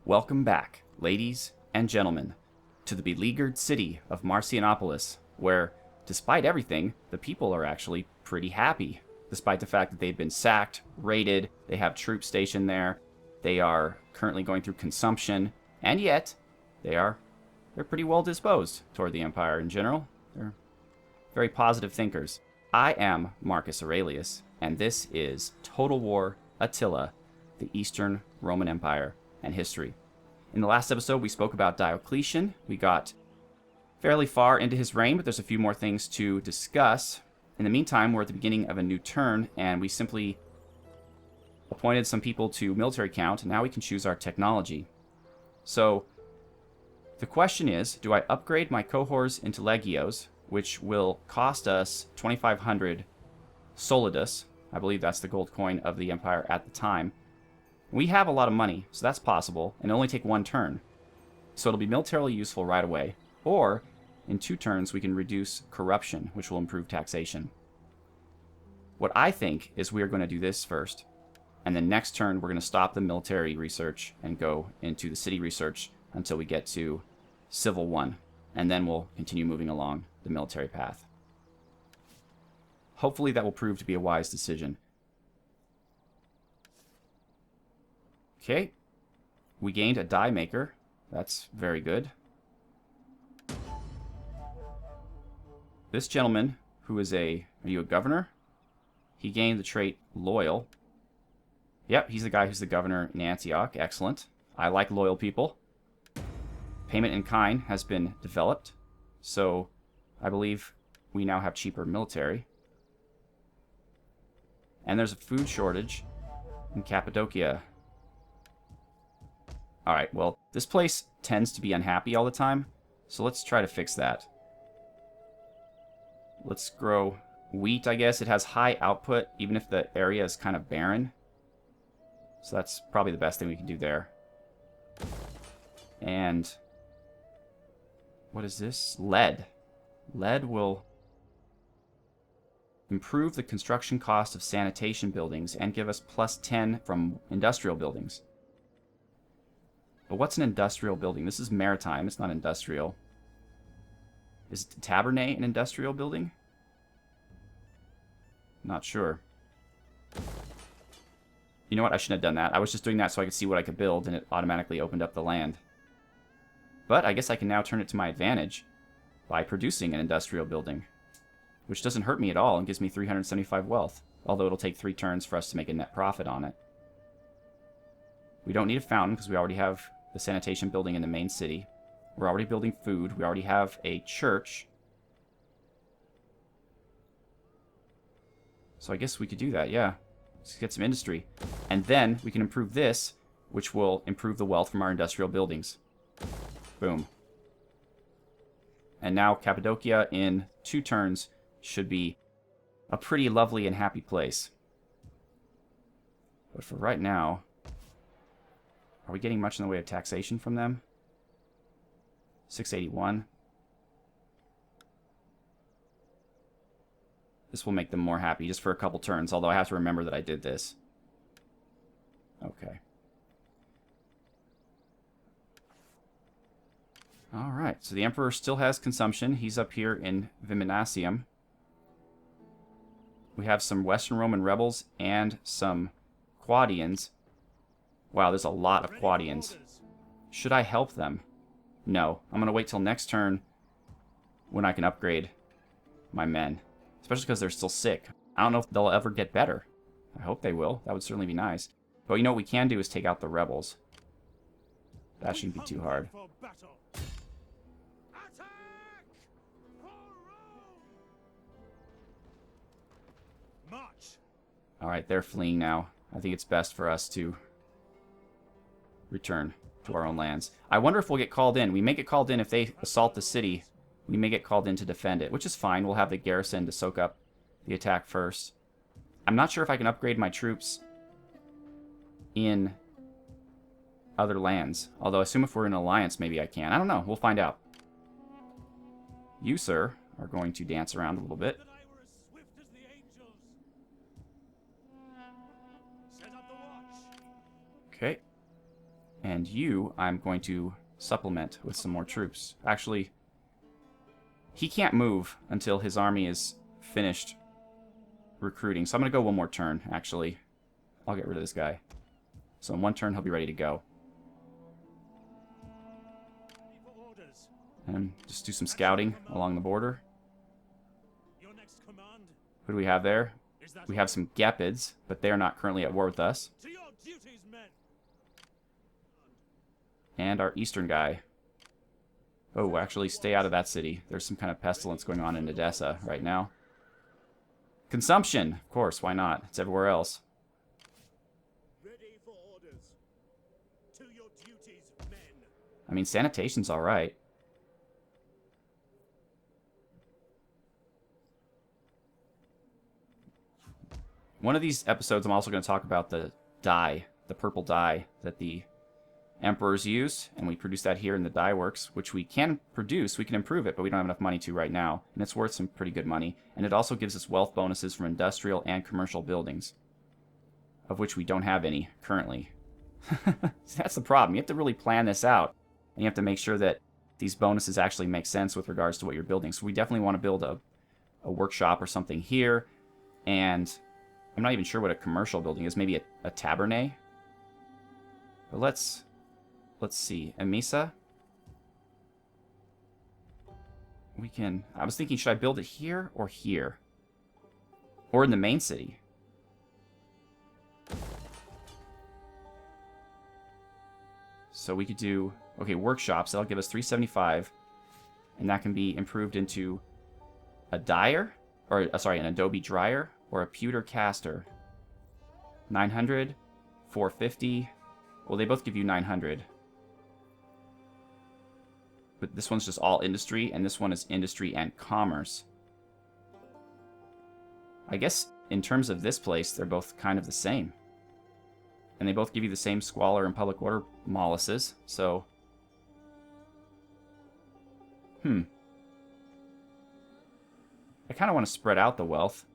Welcome back, ladies and gentlemen, to the beleaguered city of Marcianopolis, where, despite everything, the people are actually pretty happy. Despite the fact that they've been sacked, raided, they have troops stationed there, they are currently going through consumption, and yet they're pretty well disposed toward the Empire in general. They're very positive thinkers. I am Marcus Aurelius, and this is Total War Attila, the Eastern Roman Empire and history. In the last episode, we spoke about Diocletian. We got fairly far into his reign, but there's a few more things to discuss. In the meantime, we're at the beginning of a new turn, and we simply appointed some people to military count, and now we can choose our technology. So, the question is, do I upgrade my cohors into legios, which will cost us 2,500 solidus? I believe that's the gold coin of the Empire at the time. We have a lot of money, so that's possible, and only take one turn. So it'll be militarily useful right away. Or, in 2 turns, we can reduce corruption, which will improve taxation. What I think is we are going to do this first, and then next turn we're going to stop the military research and go into the city research until we get to Civil 1, and then we'll continue moving along the military path. Hopefully that will prove to be a wise decision. Okay, we gained a die maker. That's very good. This gentleman, who is are you a governor? He gained the trait loyal. Yep, he's the guy who's the governor in Antioch. Excellent. I like loyal people. Payment in kind has been developed. So, I believe we now have cheaper military. And there's a food shortage in Cappadocia. Alright, well, this place tends to be unhappy all the time, so let's try to fix that. Let's grow wheat, I guess. It has high output, even if the area is kind of barren. So that's probably the best thing we can do there. And what is this? Lead. Lead will improve the construction cost of sanitation buildings and give us +10 from industrial buildings. But what's an industrial building? This is maritime. It's not industrial. Is Tabernae an industrial building? Not sure. You know what? I shouldn't have done that. I was just doing that so I could see what I could build, and it automatically opened up the land. But I guess I can now turn it to my advantage by producing an industrial building, which doesn't hurt me at all and gives me 375 wealth, although it'll take 3 turns for us to make a net profit on it. We don't need a fountain because we already have the sanitation building in the main city. We're already building food. We already have a church. So I guess we could do that, yeah. Let's get some industry. And then we can improve this, which will improve the wealth from our industrial buildings. Boom. And now Cappadocia in 2 turns should be a pretty lovely and happy place. But for right now, are we getting much in the way of taxation from them? 681. This will make them more happy just for a couple turns, although I have to remember that I did this. Okay. Alright, so the Emperor still has consumption. He's up here in Viminacium. We have some Western Roman rebels and some Quadians. Wow, there's a lot of Quadians. Should I help them? No. I'm going to wait till next turn when I can upgrade my men. Especially because they're still sick. I don't know if they'll ever get better. I hope they will. That would certainly be nice. But you know what we can do is take out the rebels. That shouldn't be too hard. Alright, they're fleeing now. I think it's best for us to return to our own lands. I wonder if we'll get called in. We may get called in if they assault the city. We may get called in to defend it, which is fine. We'll have the garrison to soak up the attack first. I'm not sure if I can upgrade my troops in other lands. Although I assume if we're in an alliance, maybe I can. I don't know. We'll find out. You, sir, are going to dance around a little bit. Okay. And you, I'm going to supplement with some more troops. Actually, he can't move until his army is finished recruiting. So I'm going to go one more turn, actually. I'll get rid of this guy. So in one turn, he'll be ready to go. And just do some scouting along the border. Who do we have there? We have some Gepids, but they're not currently at war with us. And our eastern guy. Oh, actually, stay out of that city. There's some kind of pestilence going on in Edessa right now. Consumption! Of course, why not? It's everywhere else. Ready for orders. To your duties, men. I mean, sanitation's alright. One of these episodes, I'm also going to talk about the dye, the purple dye that the emperors use, and we produce that here in the dye works, which we can produce. We can improve it, but we don't have enough money to right now, and it's worth some pretty good money. And it also gives us wealth bonuses from industrial and commercial buildings, of which we don't have any currently. That's the problem. You have to really plan this out, and you have to make sure that these bonuses actually make sense with regards to what you're building. So we definitely want to build a workshop or something here, and I'm not even sure what a commercial building is. Maybe a tabernae? But let's see. Emesa? We can... I was thinking, should I build it here or here? Or in the main city? So we could do... Okay, workshops. That'll give us 375. And that can be improved into a dyer? Or, sorry, an Adobe dryer? Or a pewter caster. 900, 450. Well, they both give you 900. But this one's just all industry, and this one is industry and commerce. I guess in terms of this place, they're both kind of the same. And they both give you the same squalor and public order molluses, so... I kind of want to spread out the wealth.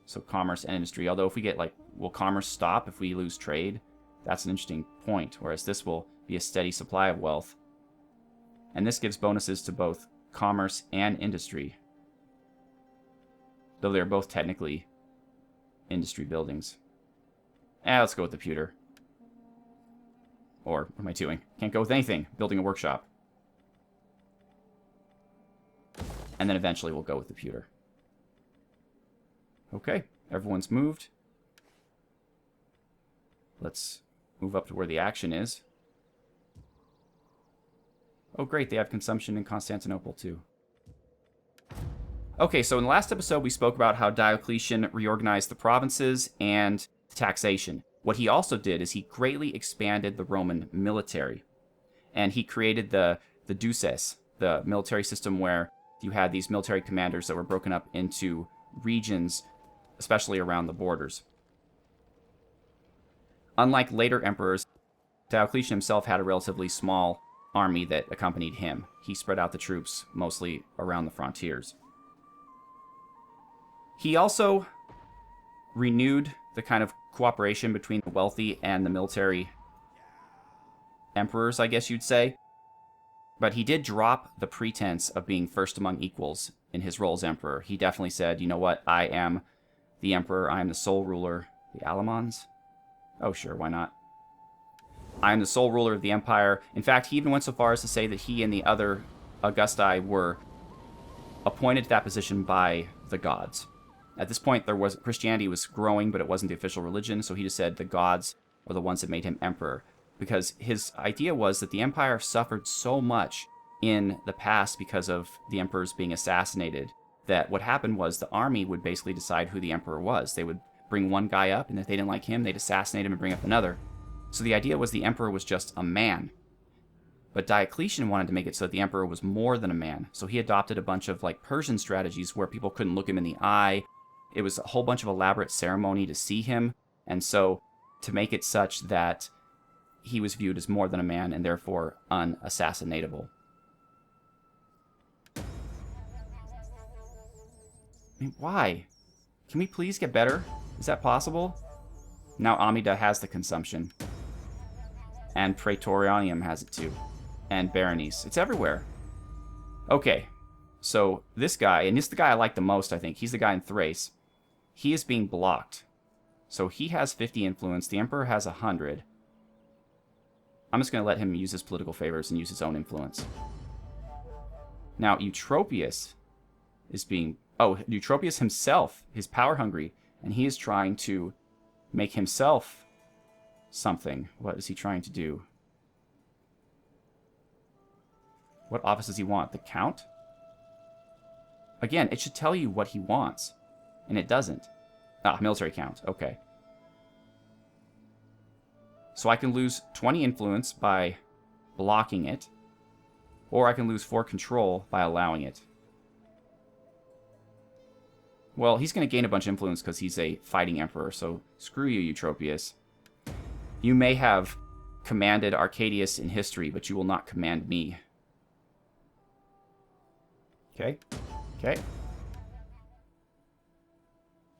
So commerce and industry. Although if we get like, will commerce stop if we lose trade? That's an interesting point. Whereas this will be a steady supply of wealth. And this gives bonuses to both commerce and industry. Though they're both technically industry buildings. Let's go with the pewter. Or, what am I doing? Can't go with anything. Building a workshop. And then eventually we'll go with the pewter. Okay, everyone's moved. Let's move up to where the action is. Oh great, they have consumption in Constantinople too. Okay, so in the last episode we spoke about how Diocletian reorganized the provinces and taxation. What he also did is he greatly expanded the Roman military. And he created the duces, the military system where you had these military commanders that were broken up into regions, especially around the borders. Unlike later emperors, Diocletian himself had a relatively small army that accompanied him. He spread out the troops mostly around the frontiers. He also renewed the kind of cooperation between the wealthy and the military emperors, I guess you'd say. But he did drop the pretense of being first among equals in his role as emperor. He definitely said, you know what, I am the emperor, I am the sole ruler. The Alamans? Oh, sure, why not? I am the sole ruler of the empire. In fact, he even went so far as to say that he and the other Augusti were appointed to that position by the gods. At this point, Christianity was growing, but it wasn't the official religion, so he just said the gods are the ones that made him emperor. Because his idea was that the empire suffered so much in the past because of the emperors being assassinated, that what happened was the army would basically decide who the emperor was. They would bring one guy up, and if they didn't like him, they'd assassinate him and bring up another. So the idea was the emperor was just a man. But Diocletian wanted to make it so that the emperor was more than a man. So he adopted a bunch of like Persian strategies where people couldn't look him in the eye. It was a whole bunch of elaborate ceremony to see him. And so to make it such that he was viewed as more than a man and therefore unassassinatable. I mean, why? Can we please get better? Is that possible? Now Amida has the consumption. And Praetorianium has it too. And Berenice. It's everywhere. Okay. So this guy, and this is the guy I like the most, I think. He's the guy in Thrace. He is being blocked. So he has 50 influence. The Emperor has 100. I'm just going to let him use his political favors and use his own influence. Now, Eutropius is being... Oh, Eutropius himself is power hungry. And he is trying to make himself something. What is he trying to do? What office does he want? The Count? Again, it should tell you what he wants. And it doesn't. Ah, military count. Okay. So I can lose 20 influence by blocking it. Or I can lose 4 control by allowing it. Well, he's going to gain a bunch of influence because he's a fighting emperor. So screw you, Eutropius. You may have commanded Arcadius in history, but you will not command me. Okay. Okay.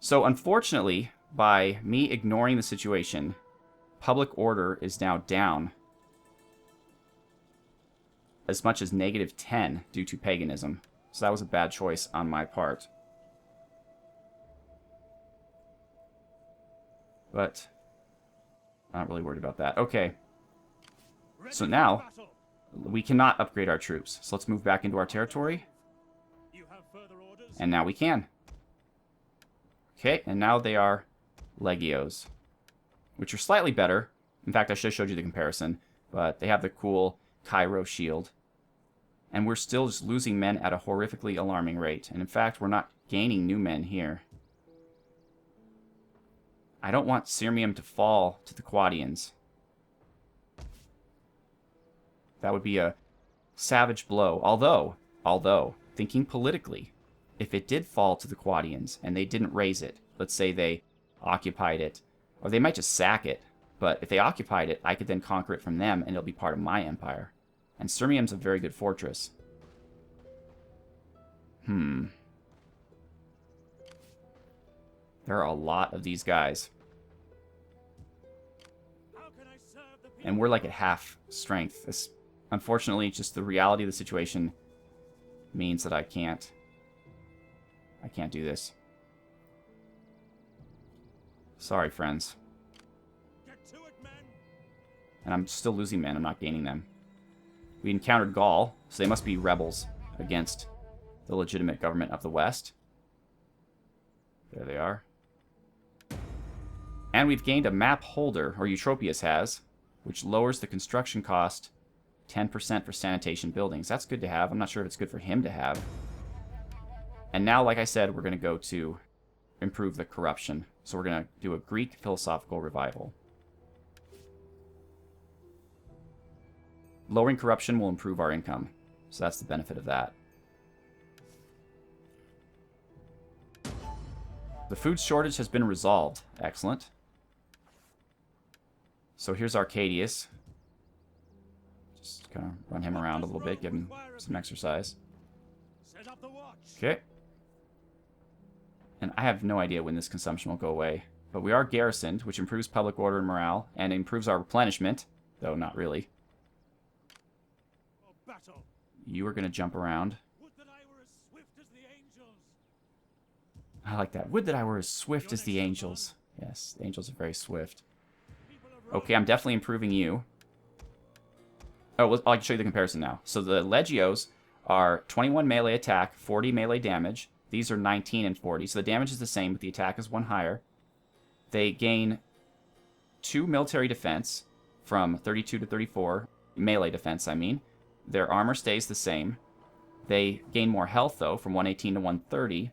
So, unfortunately, by me ignoring the situation, public order is now down as much as -10 due to paganism. So that was a bad choice on my part. But I'm not really worried about that. Okay. So now, we cannot upgrade our troops. So let's move back into our territory. And now we can. Okay, and now they are Legios, which are slightly better. In fact, I should have showed you the comparison, but they have the cool Cairo shield. And we're still just losing men at a horrifically alarming rate. And in fact, we're not gaining new men here. I don't want Sirmium to fall to the Quadians. That would be a savage blow. Although, thinking politically, if it did fall to the Quadians and they didn't raise it, let's say they occupied it, or they might just sack it, but if they occupied it, I could then conquer it from them and it'll be part of my empire. And Sirmium's a very good fortress. There are a lot of these guys. And we're like at half strength. This, unfortunately, just the reality of the situation means that I can't do this. Sorry, friends. Get to it, men. And I'm still losing men. I'm not gaining them. We encountered Gaul, so they must be rebels against the legitimate government of the West. There they are. And we've gained a map holder, or Eutropius has, which lowers the construction cost 10% for sanitation buildings. That's good to have. I'm not sure if it's good for him to have. And now, like I said, we're going to go to improve the corruption. So we're going to do a Greek philosophical revival. Lowering corruption will improve our income. So that's the benefit of that. The food shortage has been resolved. Excellent. So here's Arcadius. Just kind of run him around a little bit, give him some exercise. Okay. And I have no idea when this consumption will go away. But we are garrisoned, which improves public order and morale, and improves our replenishment, though not really. You are going to jump around. I like that. Would that I were as swift as the angels. Yes, the angels are very swift. Okay, I'm definitely improving you. Oh, I can show you the comparison now. So the Legios are 21 melee attack, 40 melee damage. These are 19 and 40. So the damage is the same, but the attack is 1 higher. They gain 2 military defense from 32 to 34. Melee defense, I mean. Their armor stays the same. They gain more health, though, from 118 to 130.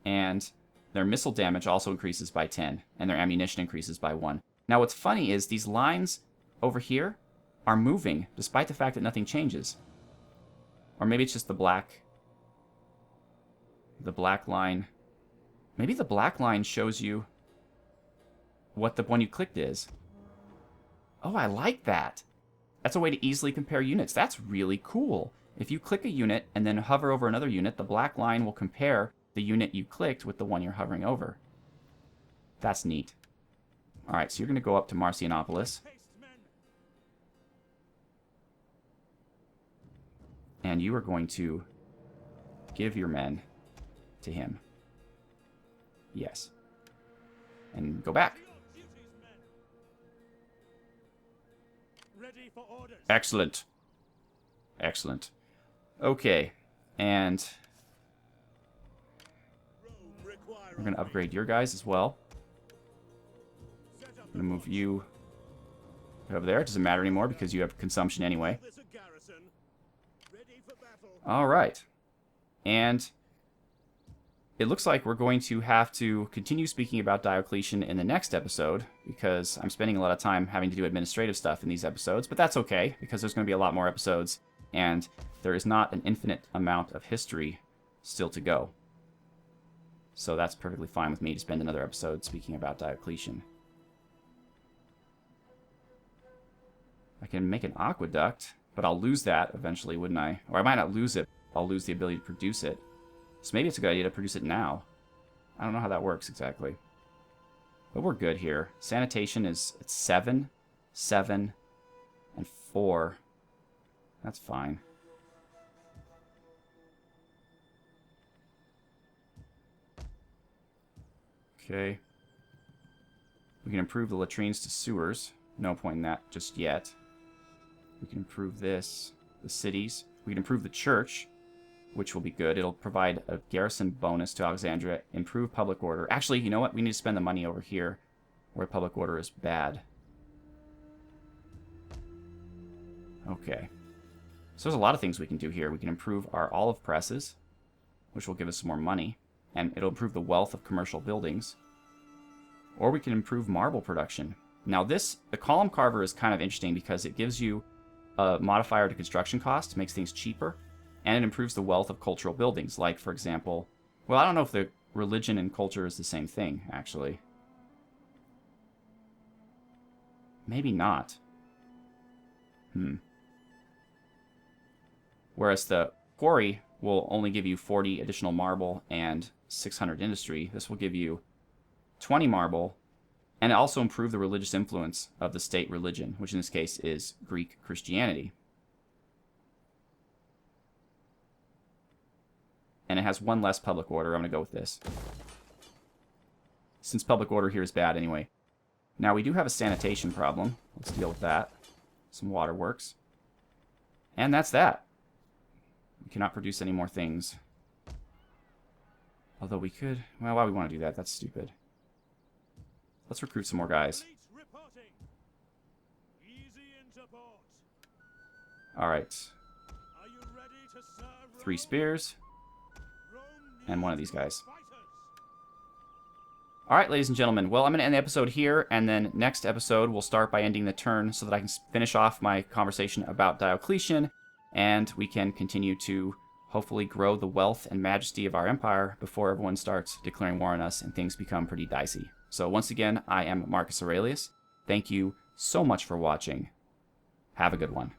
And their missile damage also increases by 10. And their ammunition increases by 1. Now, what's funny is these lines over here are moving, despite the fact that nothing changes. Or maybe it's just the black line. Maybe the black line shows you what the one you clicked is. Oh, I like that. That's a way to easily compare units. That's really cool. If you click a unit and then hover over another unit, the black line will compare the unit you clicked with the one you're hovering over. That's neat. Alright, so you're going to go up to Marcianopolis. And you are going to give your men to him. Yes. And go back. Ready for orders. Excellent. Excellent. Okay. And we're going to upgrade your guys as well. I'm going to move you over there. It doesn't matter anymore because you have consumption anyway. All right. And it looks like we're going to have to continue speaking about Diocletian in the next episode because I'm spending a lot of time having to do administrative stuff in these episodes, but that's okay because there's going to be a lot more episodes and there is not an infinite amount of history still to go. So that's perfectly fine with me to spend another episode speaking about Diocletian. I can make an aqueduct, but I'll lose that eventually, wouldn't I? Or I might not lose it. I'll lose the ability to produce it. So maybe it's a good idea to produce it now. I don't know how that works exactly. But we're good here. Sanitation is at 7, 7, and 4. That's fine. Okay. We can improve the latrines to sewers. No point in that just yet. We can improve this. The cities. We can improve the church, which will be good. It'll provide a garrison bonus to Alexandria, improve public order. Actually, you know what? We need to spend the money over here where public order is bad. Okay. So there's a lot of things we can do here. We can improve our olive presses, which will give us some more money, and it'll improve the wealth of commercial buildings. Or we can improve marble production. Now the column carver is kind of interesting because it gives you a modifier to construction cost, makes things cheaper, and it improves the wealth of cultural buildings. Like, for example, well, I don't know if the religion and culture is the same thing, actually. Maybe not. Whereas the quarry will only give you 40 additional marble and 600 industry. This will give you 20 marble, and also improve the religious influence of the state religion, which in this case is Greek Christianity. And it has one less public order. I'm going to go with this, since public order here is bad anyway. Now, we do have a sanitation problem. Let's deal with that. Some waterworks. And that's that. We cannot produce any more things. Although we could... Well, why we want to do that? That's stupid. Let's recruit some more guys. Alright. 3 spears. And one of these guys. Alright, ladies and gentlemen. Well, I'm going to end the episode here, and then next episode we'll start by ending the turn so that I can finish off my conversation about Diocletian, and we can continue to hopefully grow the wealth and majesty of our empire before everyone starts declaring war on us and things become pretty dicey. So once again, I am Marcus Aurelius. Thank you so much for watching. Have a good one.